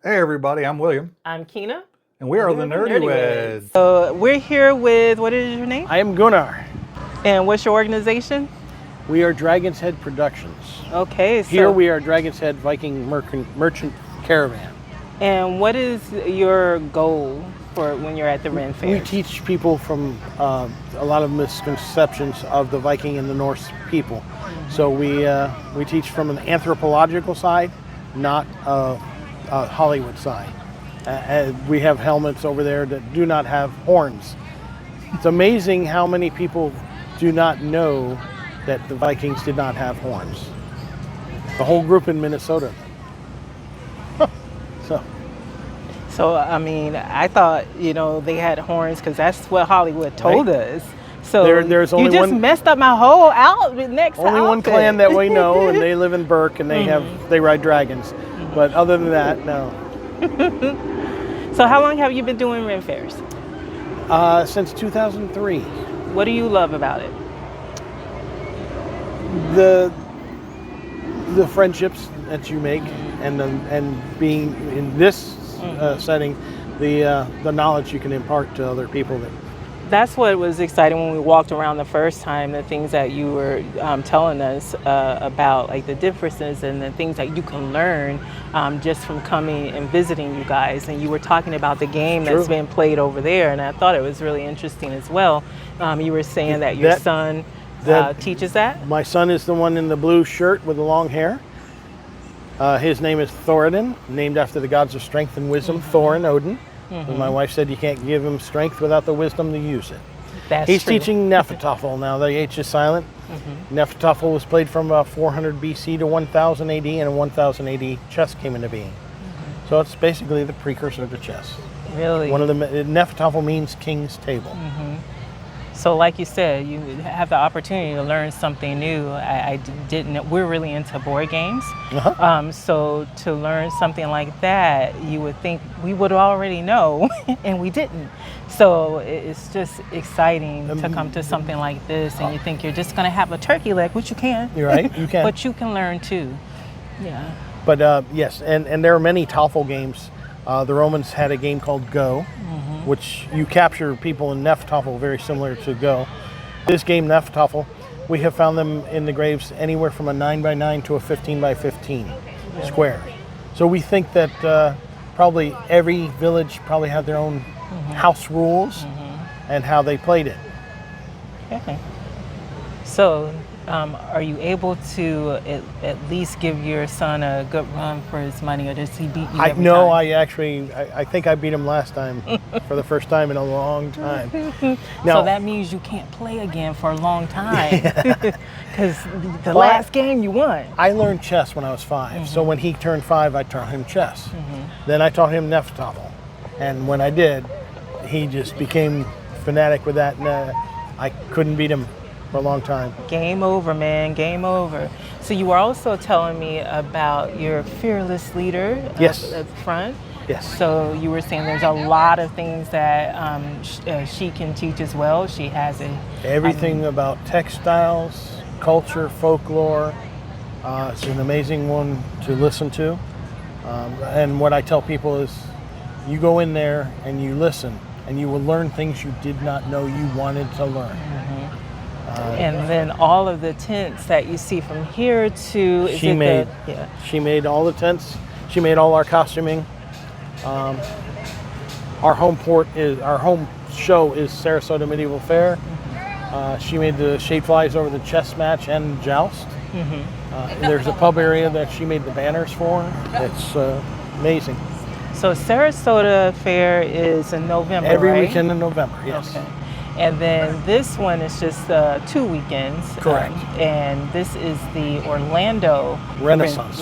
Hey everybody, I'm William. I'm Kina. And we are the Nerdyweds. So we're here with, what is your name? I am Gunnar. And what's your organization? We are Dragon's Head Productions. Okay, so Here we are Dragon's Head Viking Merchant Caravan. And what is your goal for when you're at the Ren Fair? We teach people from a lot of misconceptions of the Viking and the Norse people. Mm-hmm. So we teach from an anthropological side, not a Hollywood side. We have helmets over there that do not have horns. It's amazing how many people do not know that the Vikings did not have horns. The whole group in Minnesota. So, I mean, I thought, they had horns because that's what Hollywood told us. So there's only you just messed up my whole outfit. Only one clan that we know, and they live in Burke, and they ride dragons. Mm-hmm. But other than that, no. So how long have you been doing Ren Fairs? Since 2003. What do you love about it? The friendships that you make, and being in this setting, the knowledge you can impart to other people. That's what was exciting when we walked around the first time, the things that you were telling us about, like the differences and the things that you can learn just from coming and visiting you guys. And you were talking about the game that's been played over there, and I thought it was really interesting as well. You were saying that your son teaches that? My son is the one in the blue shirt with the long hair. His name is Thoradin, named after the gods of strength and wisdom, Thor and Odin. Mm-hmm. And my wife said you can't give him strength without the wisdom to use it. He's teaching Nefertafel now. The H is silent. Mm-hmm. Nefertafel was played from 400 BC to 1000 AD, and in 1000 AD, chess came into being. Mm-hmm. So it's basically the precursor to chess. Really? Nefertafel means king's table. Mm-hmm. So like you said, you have the opportunity to learn something new. I didn't, we're really into board games. Uh-huh. So to learn something like that, you would think we would already know, and we didn't. So it's just exciting to come to something like this, and you think you're just gonna have a turkey leg, which you can. You're right, you can. But you can learn too, yeah. But yes, and there are many Tafel games. The Romans had a game called Go, which you capture people in Nefertafel, very similar to Go. This game, Nefertafel, we have found them in the graves anywhere from a 9x9 to a 15x15 square. So we think that probably every village probably had their own house rules and how they played it. Okay. So are you able to at least give your son a good run for his money, or does he beat you every time? I think I beat him last time for the first time in a long time. Now, so that means you can't play again for a long time, because the last game you won. I learned chess when I was 5, so when he turned 5, I taught him chess. Then I taught him Nefertafel, and when I did, he just became fanatic with that, and I couldn't beat him for a long time. Game over, man, game over. So you were also telling me about your fearless leader at the front. Yes. So you were saying there's a lot of things that she can teach as well. She has everything about textiles, culture, folklore. It's an amazing one to listen to. And what I tell people is, you go in there and you listen, and you will learn things you did not know you wanted to learn. And then all of the tents that you see from here to she made all the tents. She made all our costuming. Our home show is Sarasota Medieval Fair. She made the shade flies over the chess match and joust. There's a pub area that she made the banners for. It's amazing. So Sarasota Fair is in November, Every weekend in November, yes. Okay. And then this one is just 2 weekends. Correct. And this is the Orlando Renaissance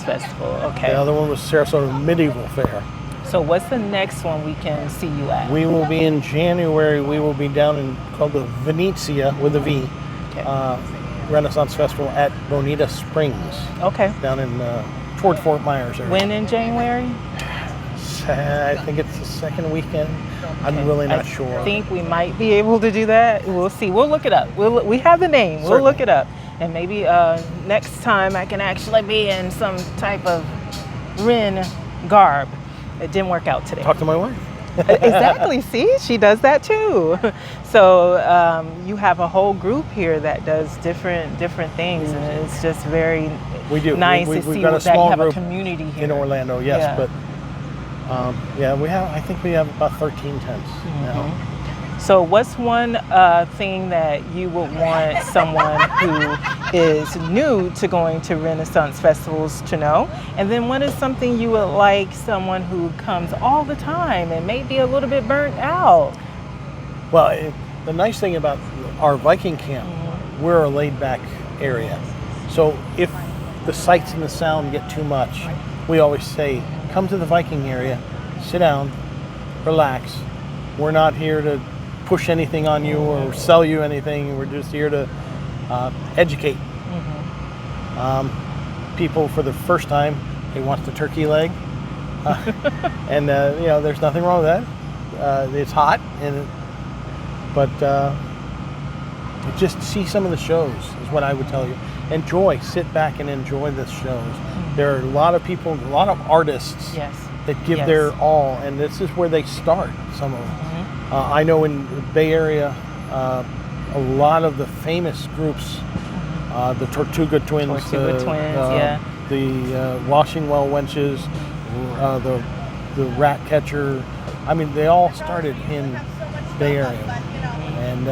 Festival. Okay. The other one was Sarasota Medieval Fair. So what's the next one we can see you at? We will be in January. We will be down in called the Venezia with a V. Renaissance Festival at Bonita Springs. Okay. Down in toward Fort Myers area. When in January? I think it's the second weekend. I'm really not sure. I think we might be able to do that. We'll see. We'll look it up. We have the name. We'll look it up. And maybe next time I can actually be in some type of Ren garb. it didn't work out today. Talk to my wife. Exactly. See, she does that too. So you have a whole group here that does different things, and it's just very nice to see got a that small you have a group community here in Orlando. Yes, Yeah. but I think we have about 13 tents now. So what's one thing that you would want someone who is new to going to Renaissance festivals to know? And then what is something you would like someone who comes all the time and may be a little bit burnt out? Well, the nice thing about our Viking camp, we're a laid-back area. So if the sights and the sound get too much, we always say, come to the Viking area, sit down, relax. We're not here to push anything on you or sell you anything. We're just here to educate. People for the first time, they want the turkey leg. And there's nothing wrong with that. It's hot, but just see some of the shows is what I would tell you. Sit back and enjoy the shows. There are a lot of people, a lot of artists that give their all, and this is where they start, some of them. I know in the Bay Area, a lot of the famous groups, the Tortuga Twins, the Washing Well Wenches, the Rat Catcher. I mean, they all started in Bay Area, and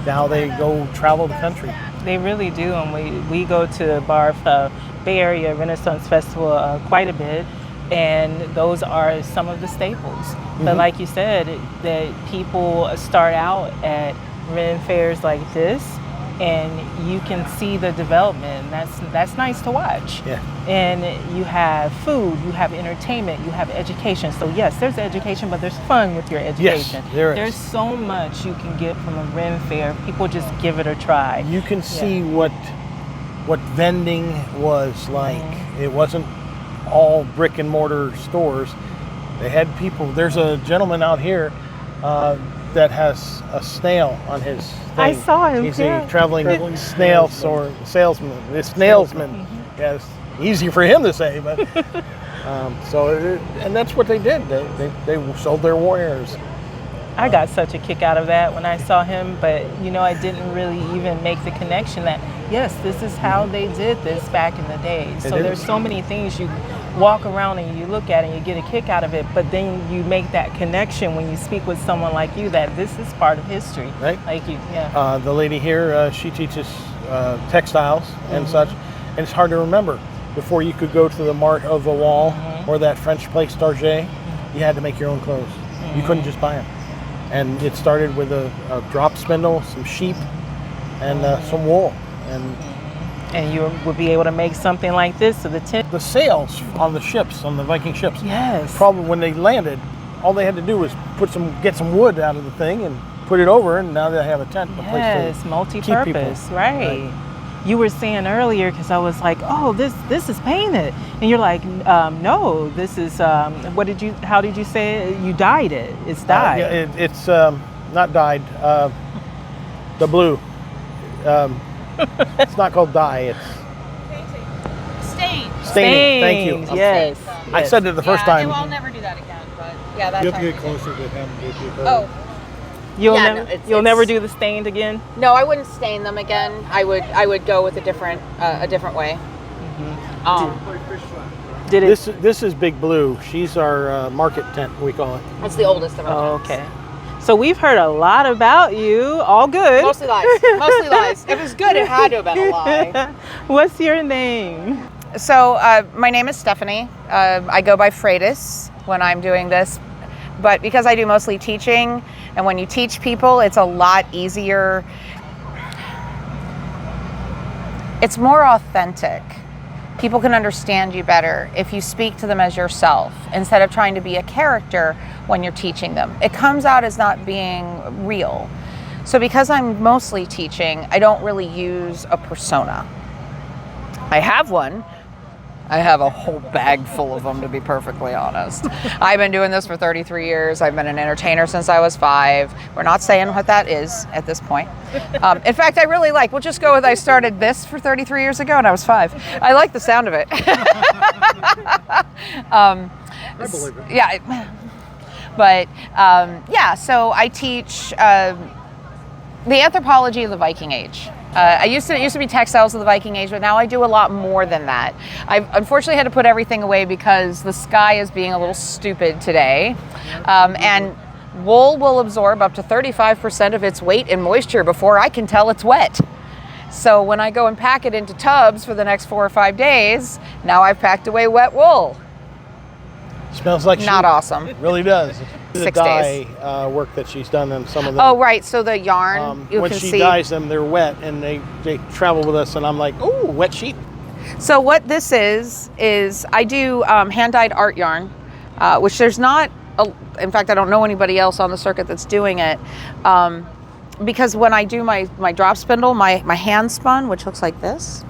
now they go travel the country. They really do, and we go to Barf Bay Area Renaissance Festival quite a bit, and those are some of the staples. But like you said, that people start out at Ren fairs like this, and you can see the development. That's nice to watch. Yeah. And you have food, you have entertainment, you have education. So yes, there's education, but there's fun with your education. Yes, there is. There's so much you can get from a Ren fair. People just give it a try. You can see what vending was like. It wasn't all brick and mortar stores. They had people. There's a gentleman out here that has a snail on his thing. I saw him. He's a traveling snail salesman. A snailsman. Yeah, it's easy for him to say, but and that's what they did. They sold their wares. I got such a kick out of that when I saw him, but I didn't really even make the connection that yes, this is how they did this back in the day. So there's so many things you walk around and you look at and you get a kick out of it, but then you make that connection when you speak with someone like you that this is part of history. Right. Like you, the lady here, she teaches textiles and such, and it's hard to remember. Before you could go to the Mart of the Wall or that French place Target, you had to make your own clothes. You couldn't just buy them. And it started with a drop spindle, some sheep, and some wool. And you would be able to make something like this. So the sails on the ships, on the Viking ships. Yes. Probably when they landed, all they had to do was get some wood out of the thing and put it over, and now they have a tent. Yes, multi-purpose, right. You were saying earlier, because I was like, oh, this is painted, and you're like, no, this is how did you say it? You dyed it. It's dyed. It's not dyed. The blue. It's not called dye. It's staining. Thank you. Yes. I said it the first time. I'll never do that again. But yeah, that's. You have to get closer to him. Oh. You'll never do the stained again? No, I wouldn't stain them again. I would go with a different way. This is Big Blue. She's our market tent, we call it. It's the oldest of our tents. Okay. So we've heard a lot about you. All good. Mostly lies. Mostly lies. If it was good, it had to have been a lie. What's your name? So my name is Stephanie. I go by Freitas when I'm doing this. But because I do mostly teaching, and when you teach people, it's a lot easier. It's more authentic. People can understand you better if you speak to them as yourself instead of trying to be a character when you're teaching them. It comes out as not being real. So because I'm mostly teaching, I don't really use a persona. I have one. I have a whole bag full of them, to be perfectly honest. I've been doing this for 33 years. I've been an entertainer since I was 5. We're not saying what that is at this point. In fact, I really we'll just go with I started this for 33 years ago and I was 5. I like the sound of it. I believe it. Yeah. But yeah, so I teach the anthropology of the Viking Age. It used to be textiles of the Viking Age, but now I do a lot more than that. I've unfortunately had to put everything away because the sky is being a little stupid today. And wool will absorb up to 35% of its weight in moisture before I can tell it's wet. So when I go and pack it into tubs for the next 4 or 5 days, now I've packed away wet wool. Smells like Not sheep. awesome. It really does. The 6 dye days. work that she's done on some of them. Oh, right. So the yarn, you when can she see. dyes them, they're wet, and they travel with us, and I'm like, oh, wet sheep. So what this is I do hand-dyed art yarn, which there's not, in fact, I don't know anybody else on the circuit that's doing it. Because when I do my drop spindle, my hand spun, which looks like this.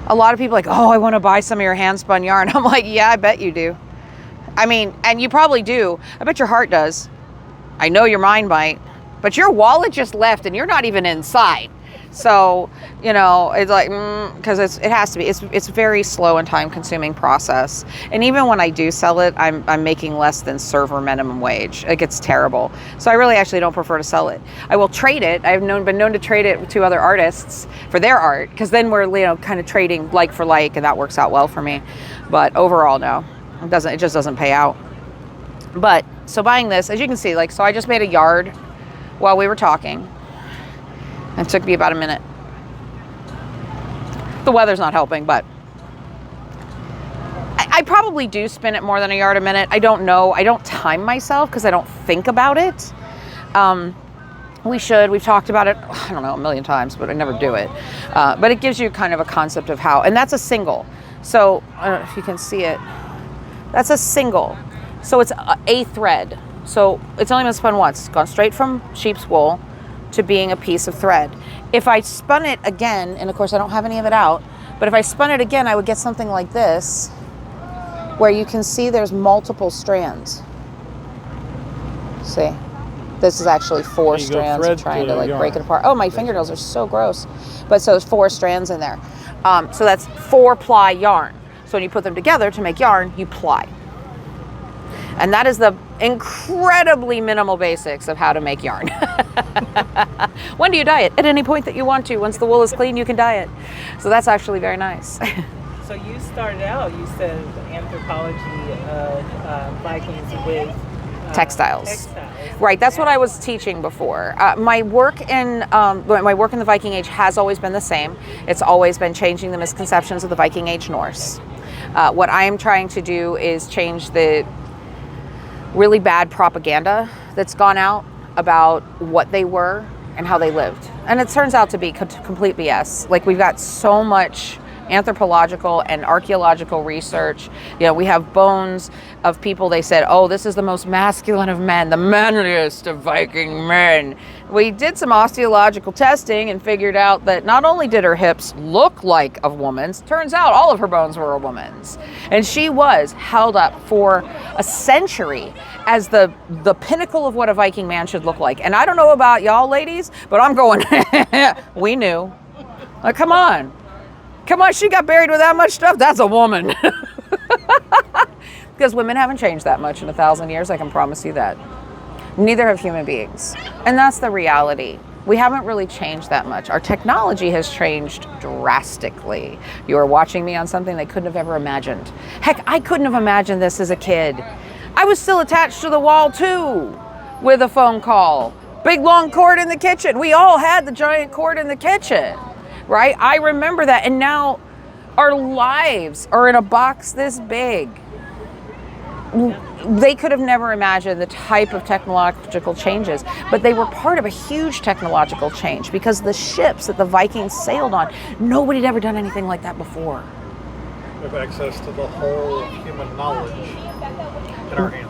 A lot of people are like, oh, I want to buy some of your hand spun yarn. I'm like, yeah, I bet you do. I mean, and you probably do. I bet your heart does. I know your mind might, but your wallet just left and you're not even inside. So, you know, it's like, because it has to be. It's a very slow and time consuming process. And even when I do sell it, I'm making less than server minimum wage. It gets terrible. So I really actually don't prefer to sell it. I will trade it. I've been known to trade it to other artists for their art, because then we're, you know, kind of trading like for like, and that works out well for me. But overall, no, it doesn't. It just doesn't pay out. But so buying this, as you can see, like, so I just made a yard while we were talking. It took me about a minute. The weather's not helping, but I probably do spin it more than a yard a minute. I don't know. I don't time myself because I don't think about it. We should. We've talked about it, I don't know, a million times, but I never do it. But it gives you kind of a concept of how, and that's a single. So I don't know if you can see it. That's a single. So it's a thread. So it's only been spun once. It's gone straight from sheep's wool to being a piece of thread. If I spun it again, and of course I don't have any of it out, but if I spun it again, I would get something like this, where you can see there's multiple strands. See, this is actually 4 strands. I'm trying to like break it apart. Oh, my fingernails are so gross. But so there's 4 strands in there. So that's 4-ply yarn. So when you put them together to make yarn, you ply. And that is the incredibly minimal basics of how to make yarn. When do you dye it? At any point that you want to. Once the wool is clean, you can dye it. So that's actually very nice. So you started out, you said anthropology of Vikings with textiles. Right, that's what I was teaching before. My work in the Viking Age has always been the same. It's always been changing the misconceptions of the Viking Age Norse. What I am trying to do is change the really bad propaganda that's gone out about what they were and how they lived. And it turns out to be complete BS. Like, we've got so much anthropological and archaeological research. You know, we have bones of people, they said, oh, this is the most masculine of men, the manliest of Viking men. We did some osteological testing and figured out that not only did her hips look like a woman's, turns out all of her bones were a woman's. And she was held up for a century as the pinnacle of what a Viking man should look like. And I don't know about y'all ladies, but I'm going, we knew. Like, come on. Come on, she got buried with that much stuff. That's a woman. Because women haven't changed that much in 1,000 years, I can promise you that. Neither have human beings. And that's the reality. We haven't really changed that much. Our technology has changed drastically. You are watching me on something they couldn't have ever imagined. Heck, I couldn't have imagined this as a kid. I was still attached to the wall too, with a phone call. Big long cord in the kitchen. We all had the giant cord in the kitchen. Right? I remember that. And now our lives are in a box this big. They could have never imagined the type of technological changes, but they were part of a huge technological change because the ships that the Vikings sailed on, nobody had ever done anything like that before. We have access to the whole human knowledge in our hands.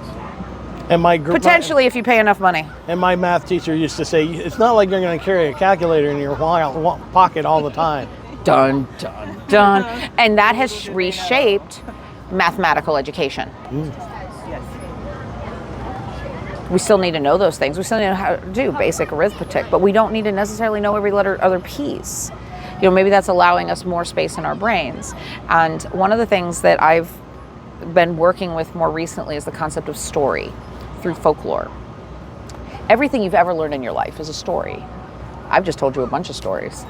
And potentially, if you pay enough money. And my math teacher used to say, it's not like you're going to carry a calculator in your pocket all the time. Dun, dun, dun. And that has reshaped mathematical education. Yes. We still need to know those things. We still need to know how to do basic arithmetic, but we don't need to necessarily know every other piece. maybe that's allowing us more space in our brains. And one of the things that I've been working with more recently is the concept of story through folklore. Everything you've ever learned in your life is a story. I've just told you a bunch of stories.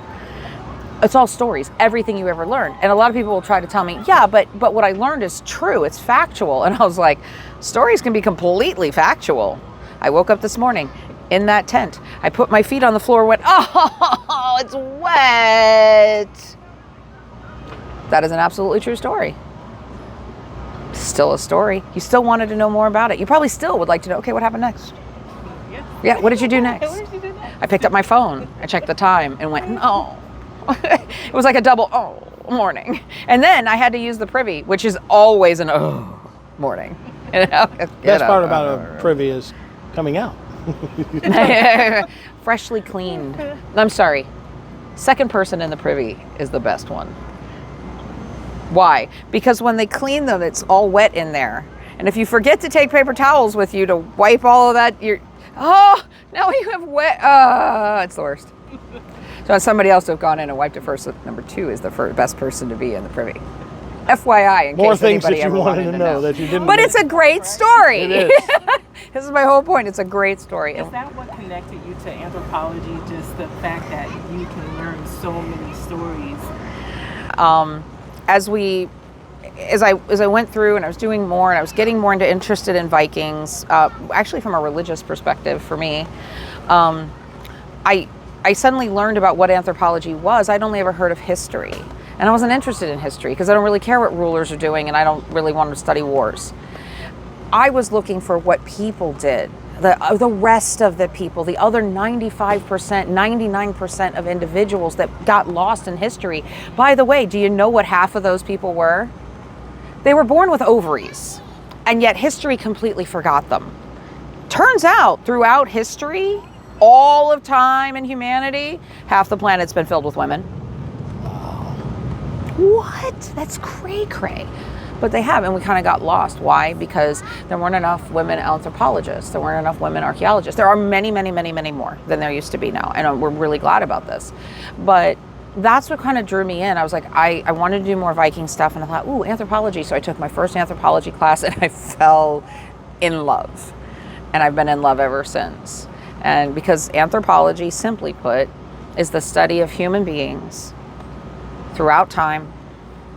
It's all stories, everything you ever learned. And a lot of people will try to tell me, yeah, but what I learned is true, it's factual. And I was like, stories can be completely factual. I woke up this morning in that tent. I put my feet on the floor and went, oh, it's wet. That is an absolutely true story. Still a story. You still wanted to know more about it. You probably still would like to know, okay, what happened next? Yeah, what did you do next? What did you do next? I picked up my phone. I checked the time and went, no. It was like a double morning. And then I had to use the privy, which is always an morning. Best part about a privy is coming out. Freshly cleaned. I'm sorry. Second person in the privy is the best one. Why? Because when they clean them, it's all wet in there. And if you forget to take paper towels with you to wipe all of that, now you have wet. It's the worst. So somebody else to have gone in and wiped it first. Number 2 is the best person to be in the privy. FYI, in More case things that anybody you ever wanted to know that you didn't. But it's a great story. It is. This is my whole point. It's a great story. Is that what connected you to anthropology? Just the fact that you can learn so many stories? As I went through and I was doing more and I was getting more interested in Vikings, actually from a religious perspective for me, I suddenly learned about what anthropology was. I'd only ever heard of history. And I wasn't interested in history because I don't really care what rulers are doing and I don't really want to study wars. I was looking for what people did, the rest of the people, the other 95%, 99% of individuals that got lost in history. By the way, do you know what half of those people were? They were born with ovaries, and yet history completely forgot them. Turns out, throughout history, all of time and humanity, half the planet's been filled with women. What? That's cray-cray. But they have, and we kind of got lost. Why? Because there weren't enough women anthropologists. There weren't enough women archaeologists. There are many, many, many, many more than there used to be now, and we're really glad about this. But that's what kind of drew me in. I was like, I wanted to do more Viking stuff, and I thought, ooh, anthropology. So I took my first anthropology class, and I fell in love. And I've been in love ever since. And because anthropology, simply put, is the study of human beings throughout time,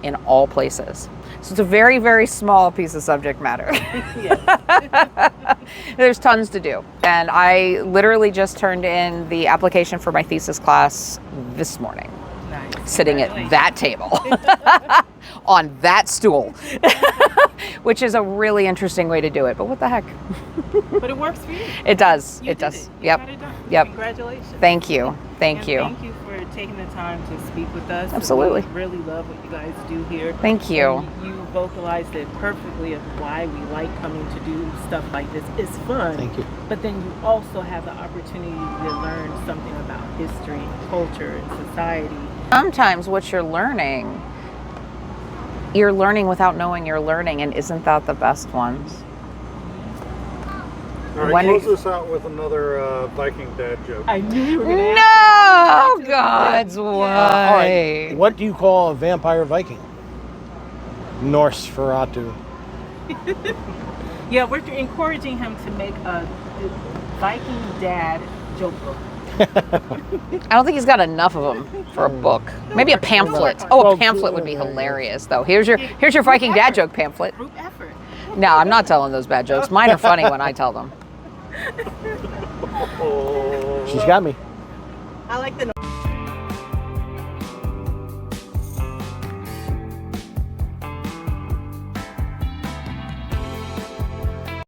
in all places. So it's a very, very small piece of subject matter. There's tons to do. And I literally just turned in the application for my thesis class this morning. Nice. Sitting at that table on that stool, which is a really interesting way to do it. But what the heck? But it works for you. It does. You it did does. You Yep. got it done. Yep. Congratulations. Thank you. Thank And you. Thank you for taking the time to speak with us. Absolutely. We really love what you guys do here. Thank you. And you vocalized it perfectly of why we like coming to do stuff like this. It's fun. Thank you. But then you also have the opportunity to learn something about history and culture and society. Sometimes what you're learning without knowing you're learning, and isn't that the best ones? All right, When close are- this out with another Viking dad joke. I knew you were going to No, God's All way. right. What do you call a vampire Viking? Nosferatu. Yeah, we're encouraging him to make a Viking dad joke book. I don't think he's got enough of them for a book. Maybe a pamphlet. Oh, a pamphlet would be hilarious, though. Here's your Viking dad joke pamphlet. Group effort. No, I'm not telling those bad jokes. Mine are funny when I tell them. She's got me. I like the